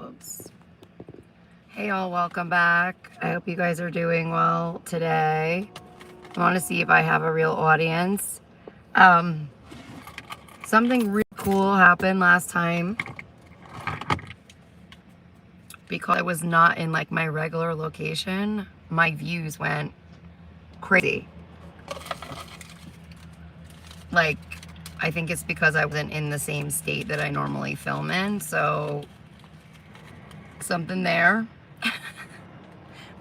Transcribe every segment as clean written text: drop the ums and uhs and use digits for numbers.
Oops. Hey all, welcome back. I hope you guys are doing well today. I want to see if I have a real audience. Something really cool happened last time because I was not in like my regular location. My views went crazy. Like, I think it's because I wasn't in the same state that I normally film in, so something there.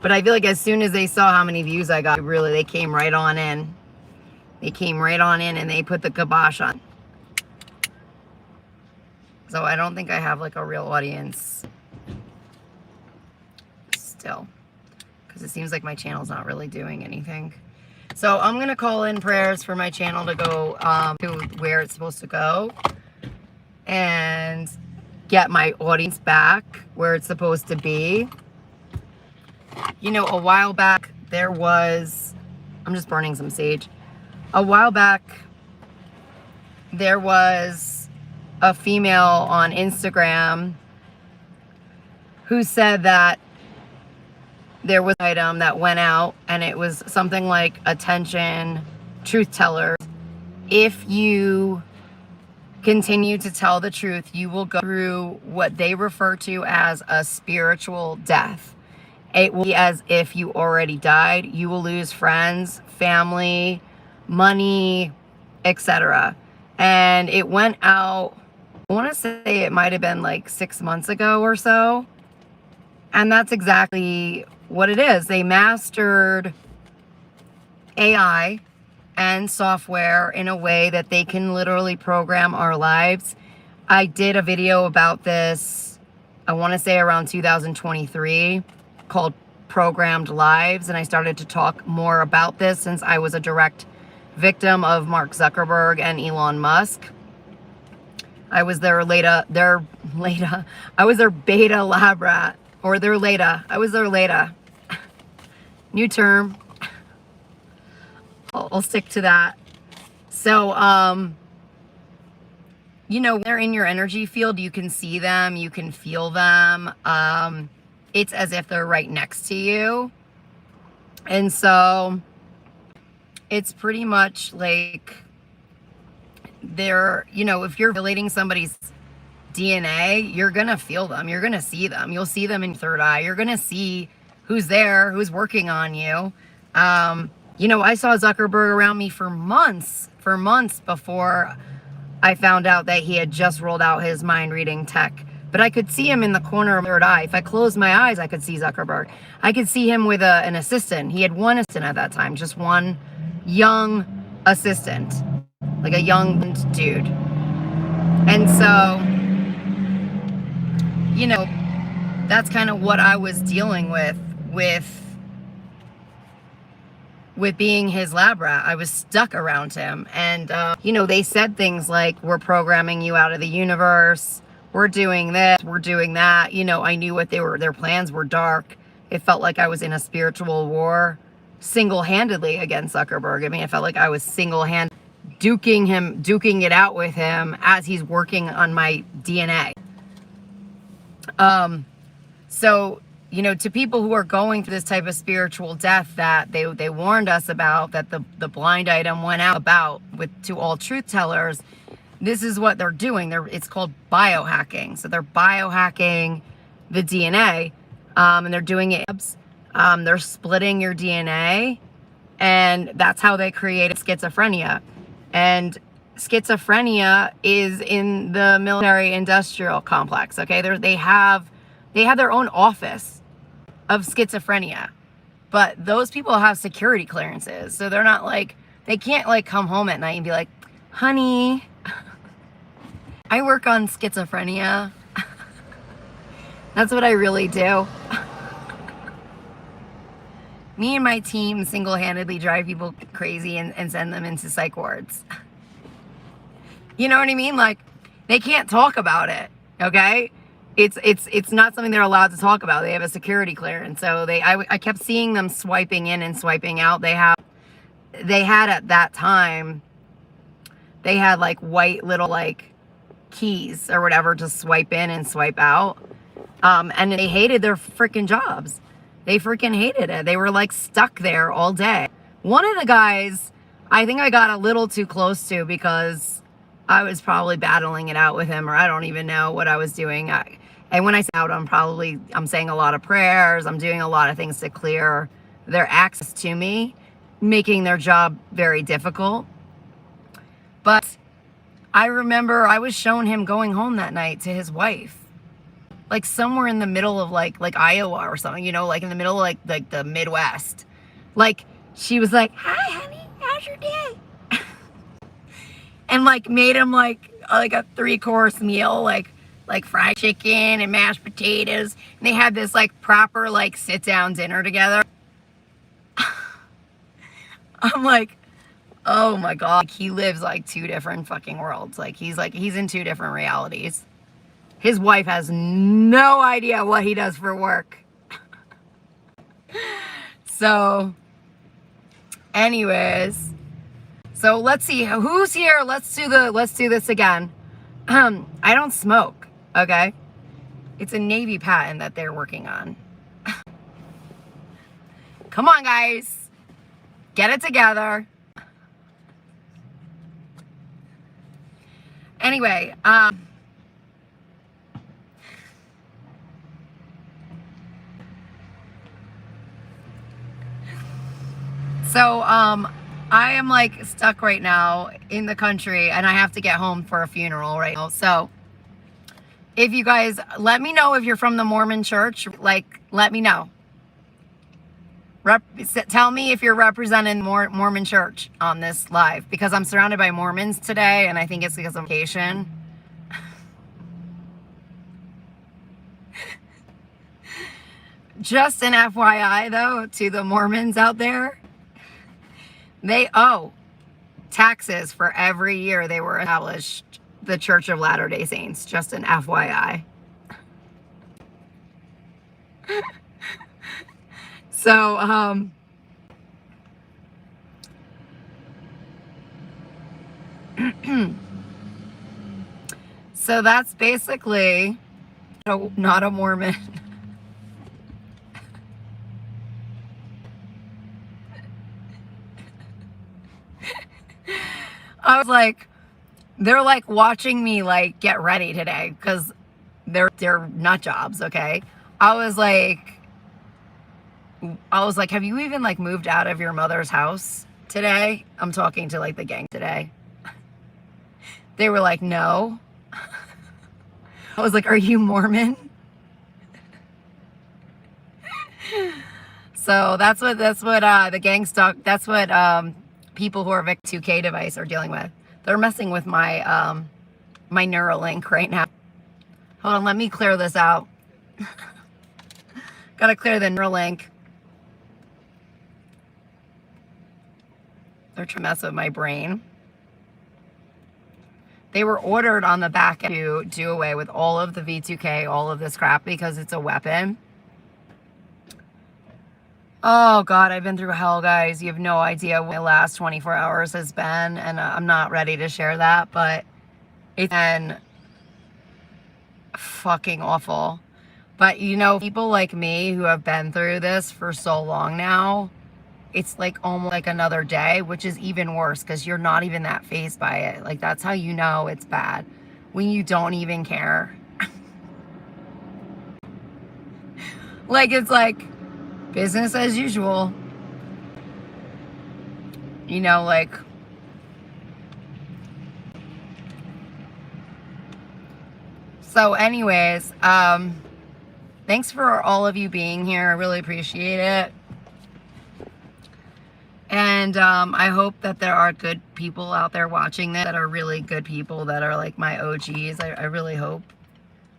But I feel like as soon as they saw how many views I got, really, they came right on in. They came right on in and they put the kibosh on. So I don't think I have like a real audience still, because it seems like my channel's not really doing anything. So I'm going to call in prayers for my channel to go to where it's supposed to go and get my audience back where it's supposed to be. You know, a while back there was, I'm just burning some sage. A while back there was a female on Instagram who said that there was an item that went out and it was something like, attention, truth tellers. If you continue to tell the truth, you will go through what they refer to as a spiritual death. It will be as if you already died. You will lose friends, family, money, etc. And it went out, I want to say it might have been like 6 months ago or so. And that's exactly what it is. They mastered AI and software in a way that they can literally program our lives. I did a video about this, I want to say around 2023, called Programmed Lives, and I started to talk more about this since I was a direct victim of Mark Zuckerberg and Elon Musk. I was their I was their beta lab rat, or their LEDA. I was their LEDA. New term. I'll stick to that. So, you know, when they're in your energy field, you can see them, you can feel them. It's as if they're right next to you. And so it's pretty much like they're, you know, if you're relating somebody's DNA, you're going to feel them. You're going to see them. You'll see them in your third eye. You're going to see who's there, who's working on you. You know, I saw Zuckerberg around me for months before I found out that he had just rolled out his mind reading tech. But I could see him in the corner of my third eye. If I closed my eyes, I could see Zuckerberg. I could see him with an assistant. He had one assistant at that time, just one young assistant, like a young dude. And so, you know, that's kind of what I was dealing with being his lab rat. I was stuck around him. And, you know, they said things like, we're programming you out of the universe. We're doing this, we're doing that. You know, I knew what their plans were dark. It felt like I was in a spiritual war single-handedly against Zuckerberg. I mean, it felt like I was single-handed duking it out with him as he's working on my DNA. So, you know, to people who are going through this type of spiritual death that they warned us about, that the blind item went out about to all truth tellers, this is what they're doing. It's called biohacking. So they're biohacking the DNA, and they're doing it. They're splitting your DNA, and that's how they created schizophrenia. And schizophrenia is in the military-industrial complex. Okay, they have their own office of schizophrenia, but those people have security clearances, so they're not like, they can't like come home at night and be like, honey, I work on schizophrenia. That's what I really do. Me and my team single-handedly drive people crazy and send them into psych wards. You know what I mean? Like, they can't talk about it, okay? It's not something they're allowed to talk about. They have a security clearance. So I kept seeing them swiping in and swiping out. They had at that time, they had like white little like keys or whatever to swipe in and swipe out. And they hated their freaking jobs. They freaking hated it. They were like stuck there all day. One of the guys, I think I got a little too close to because I was probably battling it out with him, or I don't even know what I was doing. And when I say out, I'm saying a lot of prayers. I'm doing a lot of things to clear their access to me, making their job very difficult. But I remember I was showing him going home that night to his wife, like somewhere in the middle of like Iowa or something, you know, like in the middle of like the Midwest. Like she was like, "Hi, honey, how's your day?" And like made him like a 3-course meal, like fried chicken and mashed potatoes. And they had this like proper like sit down dinner together. I'm like, oh my God, like, he lives like 2 different fucking worlds. He's in 2 different realities. His wife has no idea what he does for work. So anyways, so let's see who's here. Let's do this again. I don't smoke, okay? It's a Navy patent that they're working on. Come on, guys. Get it together. Anyway, so I am like stuck right now in the country and I have to get home for a funeral right now. So if you guys, let me know if you're from the Mormon church, like let me know. Tell me if you're representing Mormon church on this live, because I'm surrounded by Mormons today and I think it's because of vacation. Just an FYI though, to the Mormons out there, they owe taxes for every year they were established, the Church of Latter-day Saints. Just an FYI. So, so that's basically not a Mormon. I was like, they're like watching me like get ready today because they're nut jobs, okay? I was like, have you even like moved out of your mother's house today? I'm talking to like the gang today. They were like, no. I was like, are you Mormon? So that's what the gang stock, that's what people who are VIC-2K device are dealing with. They're messing with my my Neuralink right now. Hold on, let me clear this out. Gotta clear the Neuralink. They're trying to mess with my brain. They were ordered on the back to do away with all of the V2K, all of this crap, because it's a weapon. Oh God, I've been through hell, guys. You have no idea what the last 24 hours has been, and I'm not ready to share that, but it's been fucking awful. But you know, people like me who have been through this for so long now, it's like almost like another day, which is even worse because you're not even that fazed by it. Like that's how you know it's bad, when you don't even care. Like it's like business as usual. You know, like so anyways, thanks for all of you being here. I really appreciate it. And I hope that there are good people out there watching this that are really good people that are like my OGs. I really hope.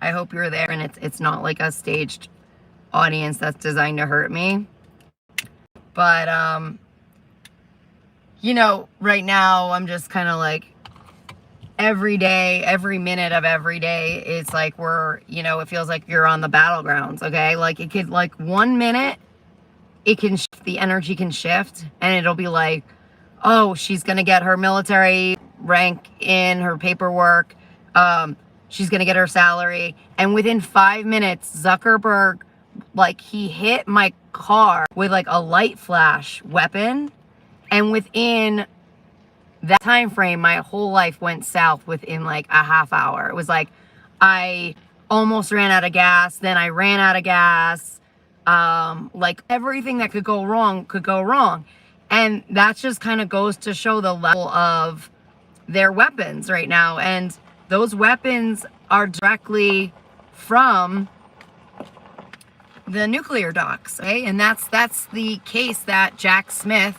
I hope you're there and it's not like a staged audience that's designed to hurt me. But you know, right now I'm just kind of like every day, every minute of every day, it's like we're, you know, it feels like you're on the battlegrounds, okay? Like it could, like 1 minute, it can, the energy can shift and it'll be like, oh, she's going to get her military rank in, her paperwork. She's going to get her salary. And within 5 minutes, Zuckerberg, like, he hit my car with like a light flash weapon. And within that time frame, my whole life went south within like a half hour. It was like, I almost ran out of gas. Then I ran out of gas. Like, everything that could go wrong. And that just kind of goes to show the level of their weapons right now. And those weapons are directly from the nuclear docs, okay? And that's the case that Jack Smith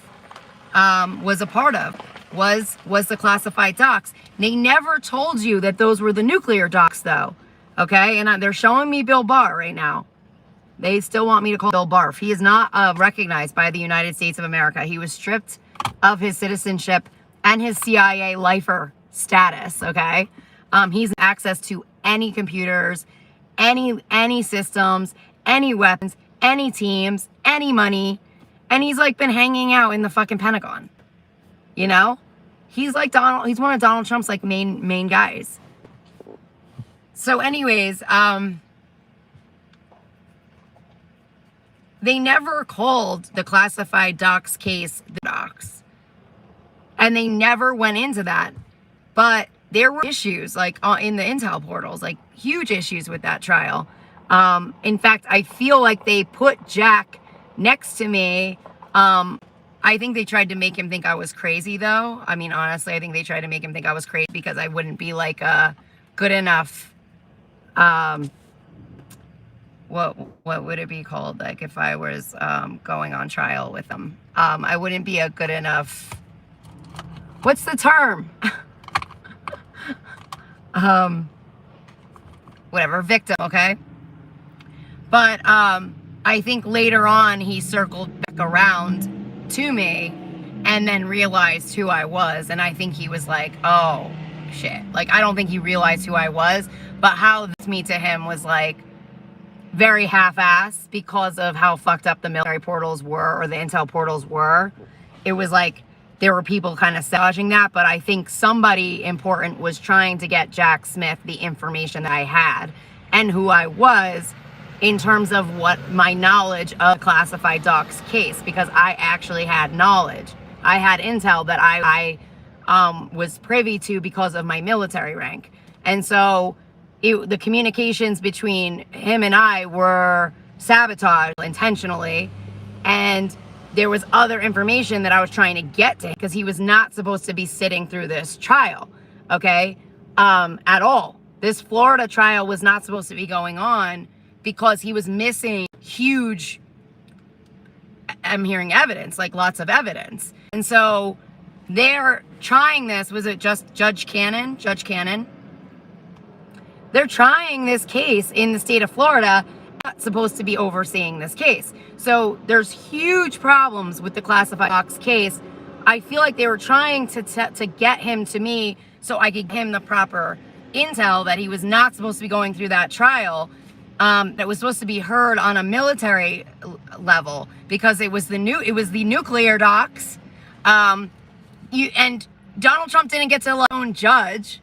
was a part of, was the classified docs. They never told you that those were the nuclear docs, though, okay? And they're showing me Bill Barr right now. They still want me to call Bill Barr. He is not recognized by the United States of America. He was stripped of his citizenship and his CIA lifer status, okay? He's access to any computers, any systems, any weapons, any teams, any money, and he's like been hanging out in the fucking Pentagon. You know? He's like he's one of Donald Trump's like main guys. So anyways, they never called the classified docs case the docs. And they never went into that. But there were issues like in the intel portals, like huge issues with that trial. In fact, I feel like they put Jack next to me. I think they tried to make him think I was crazy, though. I mean, honestly, I think they tried to make him think I was crazy because I wouldn't be like a good enough, what would it be called? Like if I was going on trial with them, I wouldn't be a good enough, what's the term? Whatever, victim, okay? But I think later on he circled back around to me and then realized who I was. And I think he was like, oh, shit. Like, I don't think he realized who I was, but how this me to him was like very half-assed because of how fucked up the military portals were, or the intel portals were. It was like there were people kind of sabotaging that, but I think somebody important was trying to get Jack Smith the information that I had and who I was in terms of what my knowledge of classified docs case, because I actually had knowledge. I had intel that I was privy to because of my military rank. And so the communications between him and I were sabotaged intentionally. And there was other information that I was trying to get to him because he was not supposed to be sitting through this trial, okay, at all. This Florida trial was not supposed to be going on because he was missing huge, I'm hearing evidence, like lots of evidence. And so they're trying this, was it just Judge Cannon? Judge Cannon? They're trying this case in the state of Florida, not supposed to be overseeing this case. So there's huge problems with the classified docs case. I feel like they were trying to get him to me so I could give him the proper intel that he was not supposed to be going through that trial. That was supposed to be heard on a military level because it was the nuclear docs. And Donald Trump didn't get to let his own judge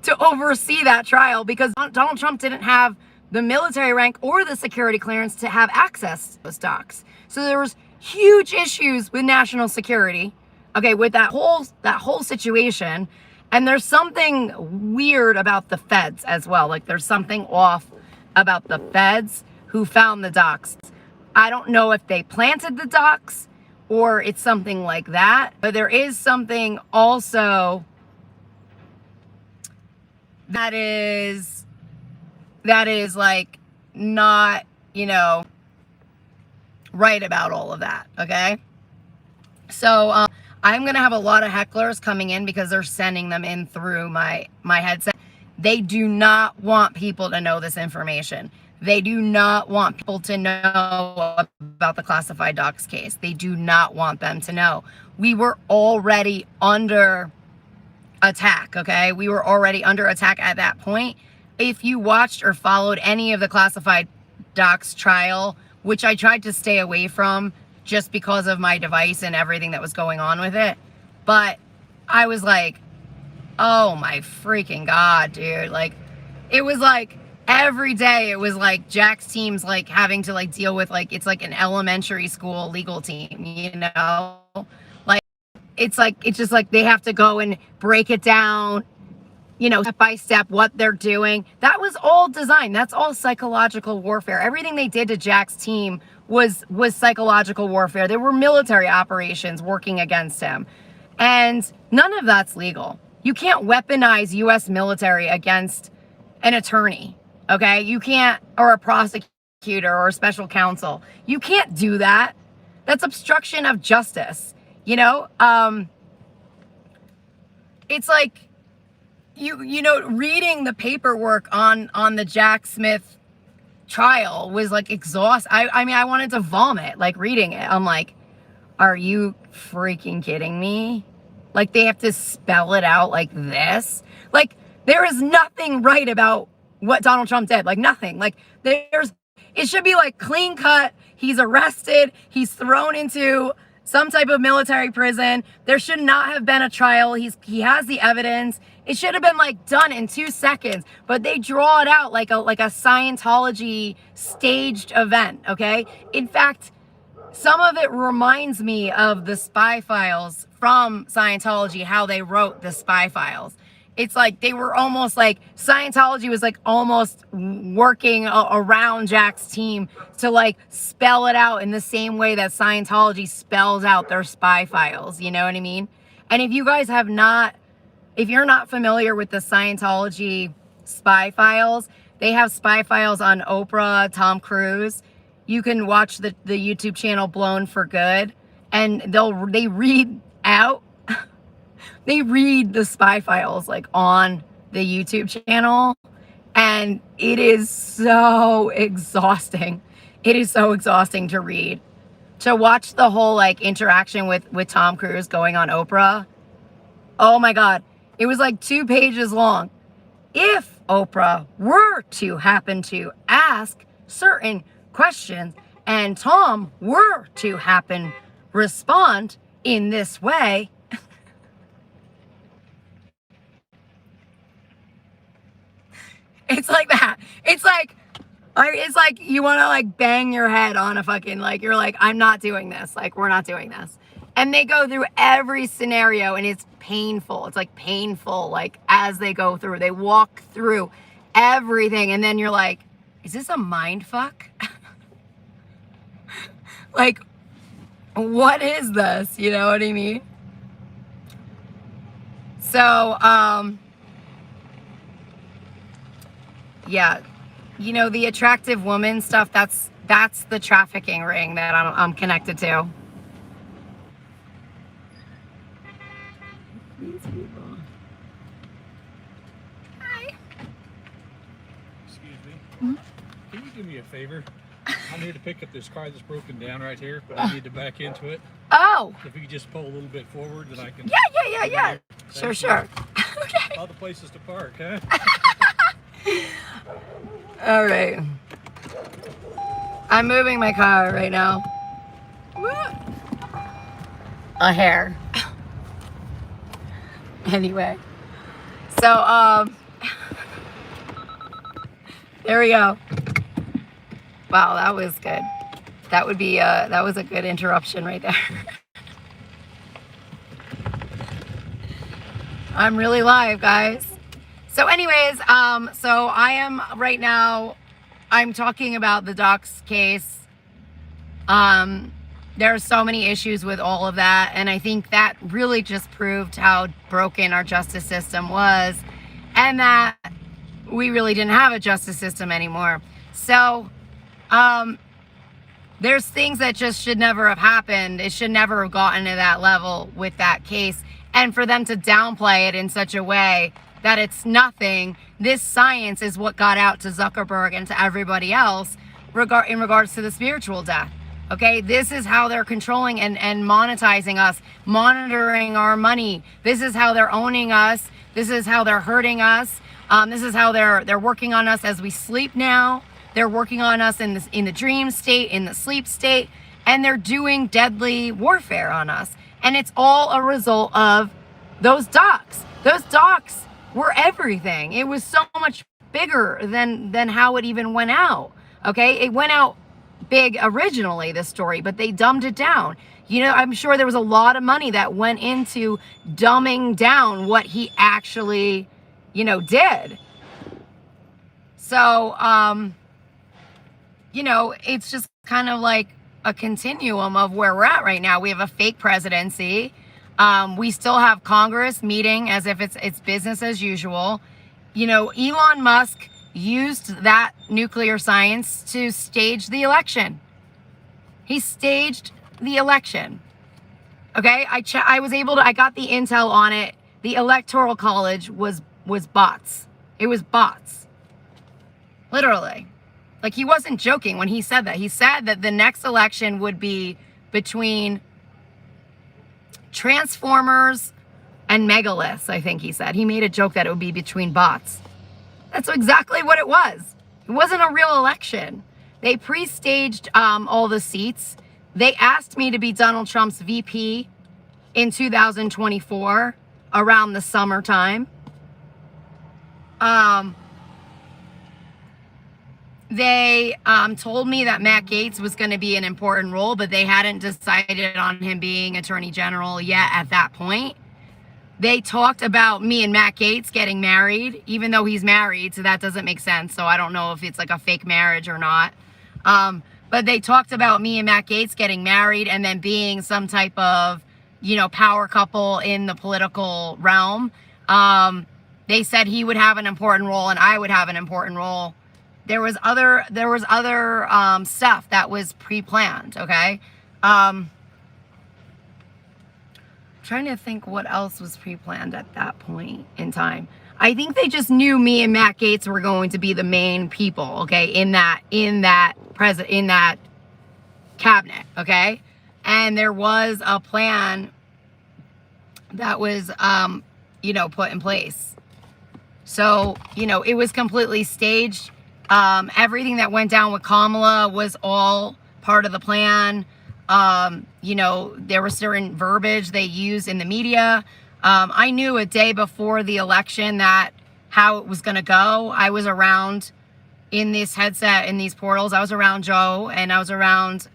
to oversee that trial because Donald Trump didn't have the military rank or the security clearance to have access to those docs. So there was huge issues with national security, okay, with that whole situation. And there's something weird about the feds as well. Like there's something off about the feds who found the docs. I don't know if they planted the docs or it's something like that, but there is something also that is like not, right about all of that, okay? So, I'm going to have a lot of hecklers coming in because they're sending them in through my headset. They do not want people to know this information. They do not want people to know about the classified docs case. They do not want them to know. We were already under attack, okay? We were already under attack at that point. If you watched or followed any of the classified docs trial, which I tried to stay away from, just because of my device and everything that was going on with it. But I was like, Oh my freaking God, dude. Like, it was like every day it was like Jack's team's like having to like deal with like, it's like an elementary school legal team, you know? Like, it's just like they have to go and break it down, you know, step by step what they're doing. That was all design. That's all psychological warfare. Everything they did to Jack's team was psychological warfare. There were military operations working against him. And none of that's legal. You can't weaponize US military against an attorney, okay? You can't, or a prosecutor or a special counsel. You can't do that. That's obstruction of justice, you know? It's like, you know, reading the paperwork on the Jack Smith trial was like exhausting. I mean, I wanted to vomit, like reading it. I'm like, are you freaking kidding me? Like, they have to spell it out like this. Like, there is nothing right about what Donald Trump did. Like, nothing. Like, it should be like clean cut. He's arrested. He's thrown into some type of military prison. There should not have been a trial. He has the evidence. It should have been like done in 2 seconds, but they draw it out like a Scientology staged event. Okay. In fact, some of it reminds me of the spy files from Scientology, how they wrote the spy files. It's like they were almost like Scientology was like almost working around Jack's team to like spell it out in the same way that Scientology spells out their spy files. You know what I mean? And if you guys have not, if you're not familiar with the Scientology spy files, they have spy files on Oprah, Tom Cruise. You can watch the YouTube channel Blown for Good, and they read out, they read the spy files like on the YouTube channel, and it is so exhausting. It is so exhausting to read, to watch the whole like interaction with Tom Cruise going on Oprah. Oh my God, it was like 2 pages long. If Oprah were to happen to ask certain questions and Tom were to respond in this way, it's like that. It's like you want to like bang your head on a fucking, like, you're like, I'm not doing this. Like, we're not doing this. And they go through every scenario and it's painful. It's like painful. Like, as they go through, they walk through everything. And then you're like, is this a mind fuck? Like, what is this? You know what I mean? So, yeah, you know, the attractive woman stuff, that's the trafficking ring that I'm connected to. These people. Hi. Excuse me. Mm-hmm. Can you do me a favor? I need to pick up this car that's broken down right here, but I need to back into it. Oh. If you could just pull a little bit forward, then I can. Yeah. Sure. Okay. All the places to park, huh? All right. I'm moving my car right now. A hair. Anyway. So, there we go. Wow, that was good. That was a good interruption right there. I'm really live, guys. So anyways, so I am right now, I'm talking about the docs case. There are so many issues with all of that, and I think that really just proved how broken our justice system was, and that we really didn't have a justice system anymore. So, there's things that just should never have happened. It should never have gotten to that level with that case. And for them to downplay it in such a way that it's nothing, this science is what got out to Zuckerburg and to everybody else in regards to the spiritual death. Okay, this is how they're controlling and monetizing us, monitoring our money. This is how they're owning us. This is how they're hurting us. This is how they're working on us as we sleep now. They're working on us in the dream state, in the sleep state, and they're doing deadly warfare on us. And it's all a result of those docs were everything. It was so much bigger than how it even went out. Okay, it went out big originally, this story, but they dumbed it down. You know, I'm sure there was a lot of money that went into dumbing down what he actually, you know, did. So, you know, it's just kind of like a continuum of where we're at right now. We have a fake presidency. We still have Congress meeting as if it's business as usual. You know, Elon Musk used that nuclear science to stage the election. He staged the election. Okay, I got the intel on it. The Electoral College was bots. It was bots. Literally. Like, he wasn't joking when he said that. He said that the next election would be between Transformers and megaliths, I think he said. He made a joke that it would be between bots. That's exactly what it was. It wasn't a real election. They pre-staged all the seats. They asked me to be Donald Trump's VP in 2024 around the summertime. They told me that Matt Gaetz was going to be an important role, but they hadn't decided on him being Attorney General yet at that point. They talked about me and Matt Gaetz getting married, even though he's married, so that doesn't make sense. So I don't know if it's like a fake marriage or not. But they talked about me and Matt Gaetz getting married and then being some type of, you know, power couple in the political realm. They said he would have an important role and I would have an important role. There was other stuff that was pre-planned, okay? Trying to think what else was pre-planned at that point in time. I think they just knew me and Matt Gaetz were going to be the main people, okay, in that cabinet, okay? And there was a plan that was you know, put in place. So, you know, it was completely staged. Everything that went down with Kamala was all part of the plan. You know, there was certain verbiage they used in the media. I knew a day before the election that how it was going to go. I was around in this headset, in these portals. I was around Joe and I was around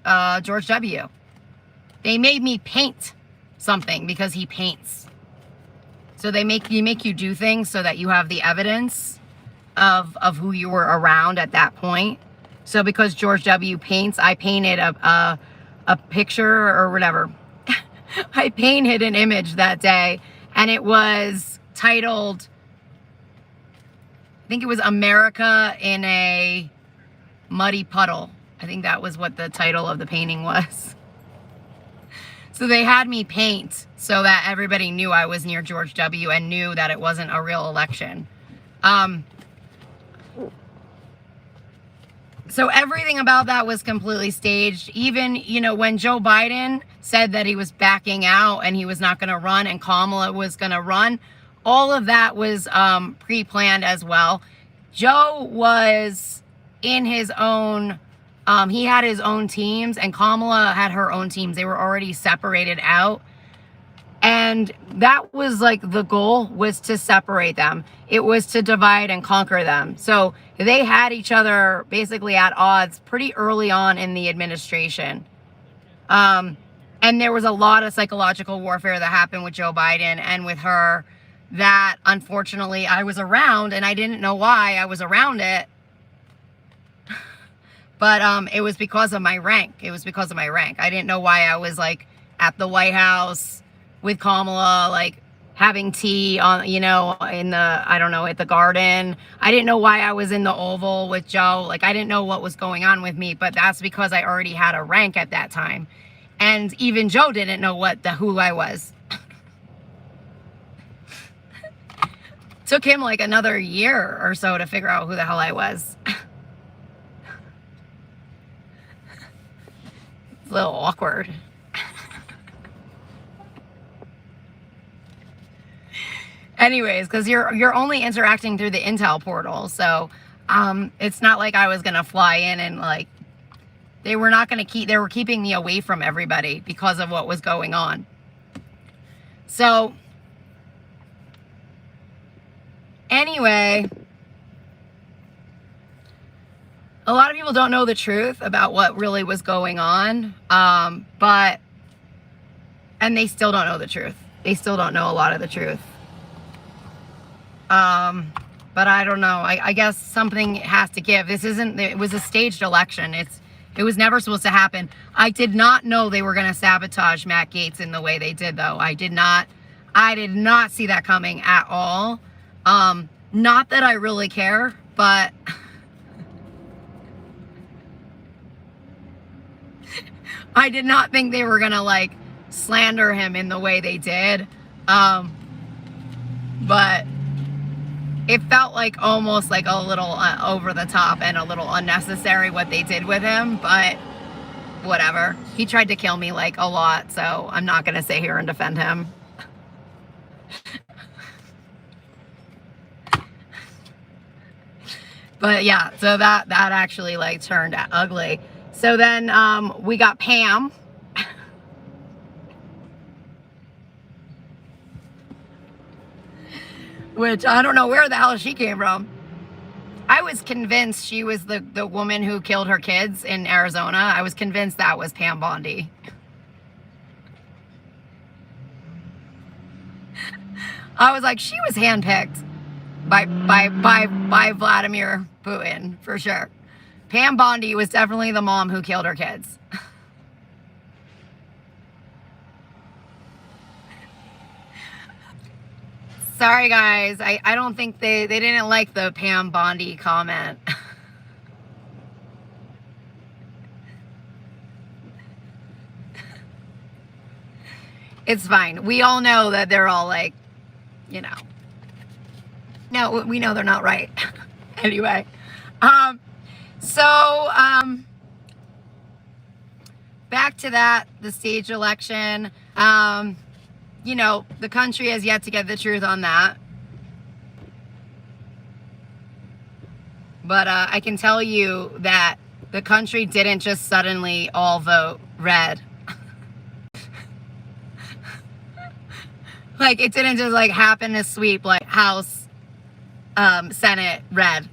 George W. They made me paint something because he paints. So they make you do things so that you have the evidence of who you were around at that point. So because George W. paints, I painted a picture or whatever. I painted an image that day and it was titled, I think it was America in a Muddy Puddle. I think that was what the title of the painting was. So they had me paint so that everybody knew I was near George W. and knew that it wasn't a real election. So everything about that was completely staged. Even, you know, when Joe Biden said that he was backing out and he was not going to run and Kamala was going to run, all of that was pre-planned as well. Joe was in his own, he had his own teams and Kamala had her own teams. They were already separated out. And that was like the goal, was to separate them. It was to divide and conquer them. So they had each other basically at odds pretty early on in the administration. And there was a lot of psychological warfare that happened with Joe Biden and with her that unfortunately I was around and I didn't know why I was around it. But it was because of my rank. It was because of my rank. I didn't know why I was like at the White House with Kamala, like having tea on, you know, in the, I don't know, at the garden. I didn't know why I was in the Oval with Joe. Like, I didn't know what was going on with me, but that's because I already had a rank at that time. And even Joe didn't know who I was. Took him like another year or so to figure out who the hell I was. It's a little awkward. Anyways, because you're only interacting through the intel portal, so it's not like I was gonna fly in and like they were keeping me away from everybody because of what was going on. So Anyway, a lot of people don't know the truth about what really was going on, and they still don't know the truth. They still don't know a lot of the truth. But I don't know. I guess something has to give. It was a staged election. It was never supposed to happen. I did not know they were going to sabotage Matt Gaetz in the way they did, though. I did not see that coming at all. Not that I really care, but I did not think they were going to like slander him in the way they did. But it felt like almost like a little over the top and a little unnecessary what they did with him, but whatever. He tried to kill me like a lot, so I'm not going to sit here and defend him. But yeah, so that actually like turned ugly. So then we got Pam. Which I don't know where the hell she came from. I was convinced she was the woman who killed her kids in Arizona. I was convinced that was Pam Bondi. I was like, she was handpicked by Vladimir Putin for sure. Pam Bondi was definitely the mom who killed her kids. Sorry guys, I don't think they didn't like the Pam Bondi comment. It's fine. We all know that they're all like, you know. No, we know they're not right. Anyway. Back to that, the staged election. You know, the country has yet to get the truth on that. But I can tell you that the country didn't just suddenly all vote red. Like, it didn't just, like, happen to sweep, like, House, Senate red.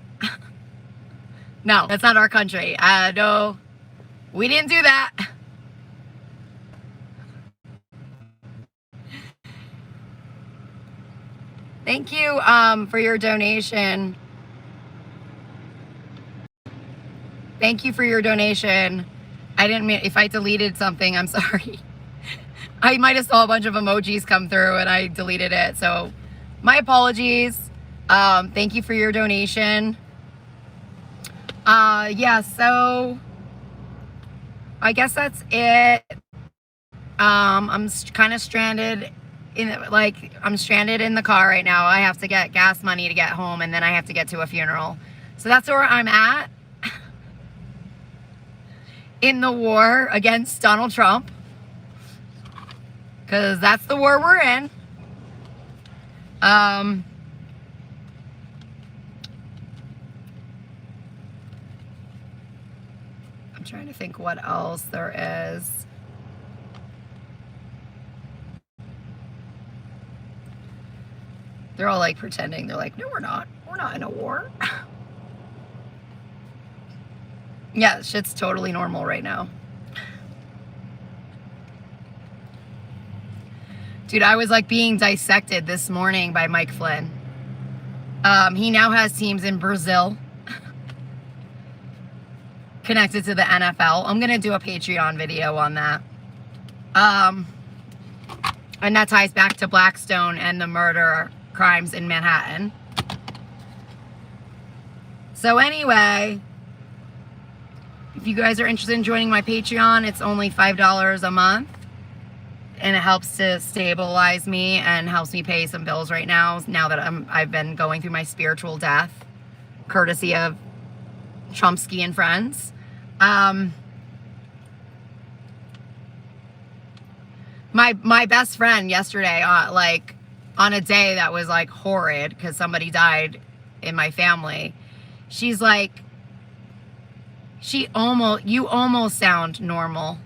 No, that's not our country. No, we didn't do that. Thank you for your donation. Thank you for your donation. I didn't mean, if I deleted something, I'm sorry. I might have saw a bunch of emojis come through and I deleted it. So my apologies. Thank you for your donation. Yeah, so I guess that's it. I'm kind of stranded I'm stranded in the car right now. I have to get gas money to get home, and then I have to get to a funeral. So that's where I'm at in the war against Donald Trump, because that's the war we're in. I'm trying to think what else there is. They're all like pretending. They're like, no, we're not. We're not in a war. Yeah, shit's totally normal right now. Dude, I was like being dissected this morning by Mike Flynn. He now has teams in Brazil connected to the NFL. I'm going to do a Patreon video on that. And that ties back to Blackstone and the murder crimes in Manhattan. So anyway, if you guys are interested in joining my Patreon, it's only $5 a month. And it helps to stabilize me and helps me pay some bills right now that I've been going through my spiritual death, courtesy of Chomsky and friends. My best friend yesterday, on a day that was like horrid because somebody died in my family, she's like, you almost sound normal.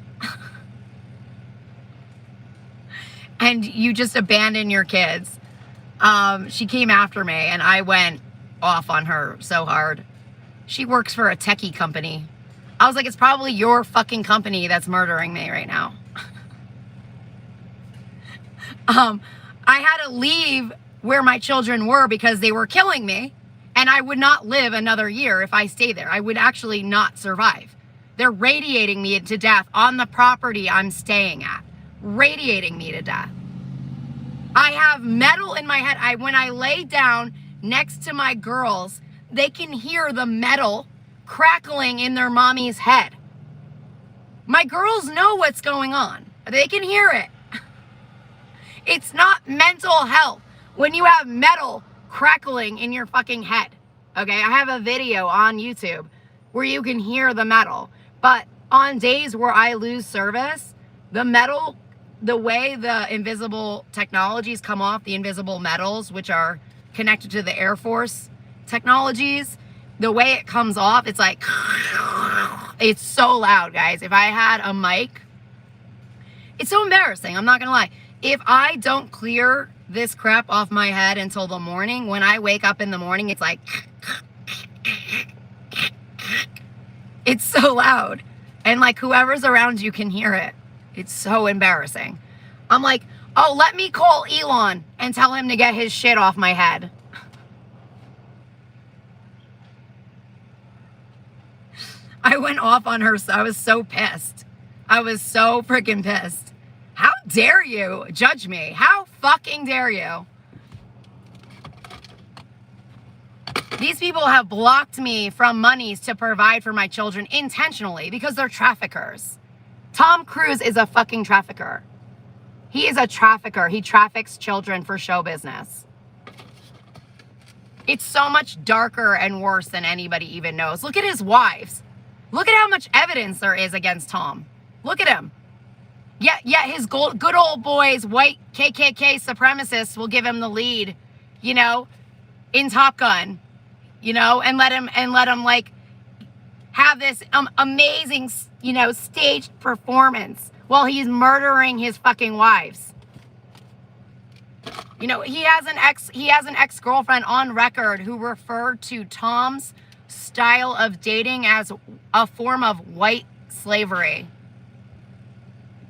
And you just abandon your kids. She came after me and I went off on her so hard. She works for a techie company. I was like, it's probably your fucking company that's murdering me right now. I had to leave where my children were because they were killing me, and I would not live another year if I stayed there. I would actually not survive. They're radiating me to death on the property I'm staying at. Radiating me to death. I have metal in my head. When I lay down next to my girls, they can hear the metal crackling in their mommy's head. My girls know what's going on. They can hear it. It's not mental health when you have metal crackling in your fucking head. Okay, I have a video on YouTube where you can hear the metal. But on days where I lose service, the metal, the way the invisible technologies come off, the invisible metals, which are connected to the Air Force technologies, the way it comes off, it's like, it's so loud, guys. If I had a mic, it's so embarrassing. I'm not gonna lie. If I don't clear this crap off my head until the morning, when I wake up in the morning, it's like, it's so loud. And like whoever's around you can hear it. It's so embarrassing. I'm like, oh, let me call Elon and tell him to get his shit off my head. I went off on her. So I was so pissed. I was so freaking pissed. How dare you judge me? How fucking dare you? These people have blocked me from monies to provide for my children intentionally because they're traffickers. Tom Cruise is a fucking trafficker. He is a trafficker. He traffics children for show business. It's so much darker and worse than anybody even knows. Look at his wives. Look at how much evidence there is against Tom. Look at him. Yeah, his good old boys, white KKK supremacists will give him the lead, you know, in Top Gun, you know, and let him like have this amazing, you know, staged performance while he's murdering his fucking wives. You know, he has an ex-girlfriend on record who referred to Tom's style of dating as a form of white slavery.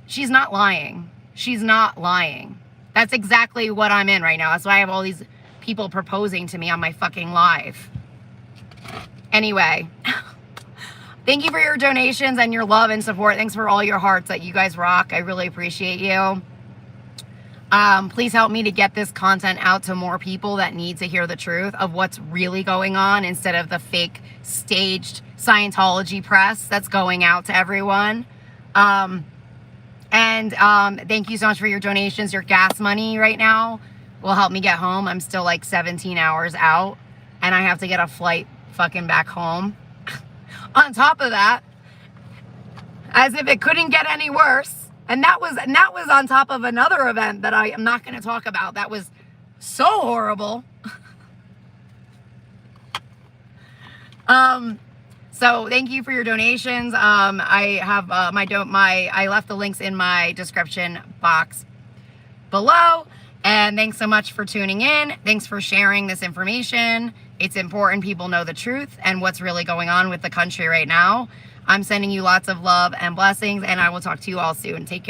She's not lying. She's not lying. That's exactly what I'm in right now. That's why I have all these people proposing to me on my fucking live. Anyway, thank you for your donations and your love and support. Thanks for all your hearts that you guys rock. I really appreciate you. Please help me to get this content out to more people that need to hear the truth of what's really going on instead of the fake staged Scientology press that's going out to everyone. Thank you so much for your donations. Your gas money right now will help me get home. I'm still like 17 hours out and I have to get a flight fucking back home. On top of that, as if it couldn't get any worse. And that was on top of another event that I am not going to talk about. That was so horrible. So thank you for your donations. I have I left the links in my description box below. And thanks so much for tuning in. Thanks for sharing this information. It's important people know the truth and what's really going on with the country right now. I'm sending you lots of love and blessings, and I will talk to you all soon. Take care.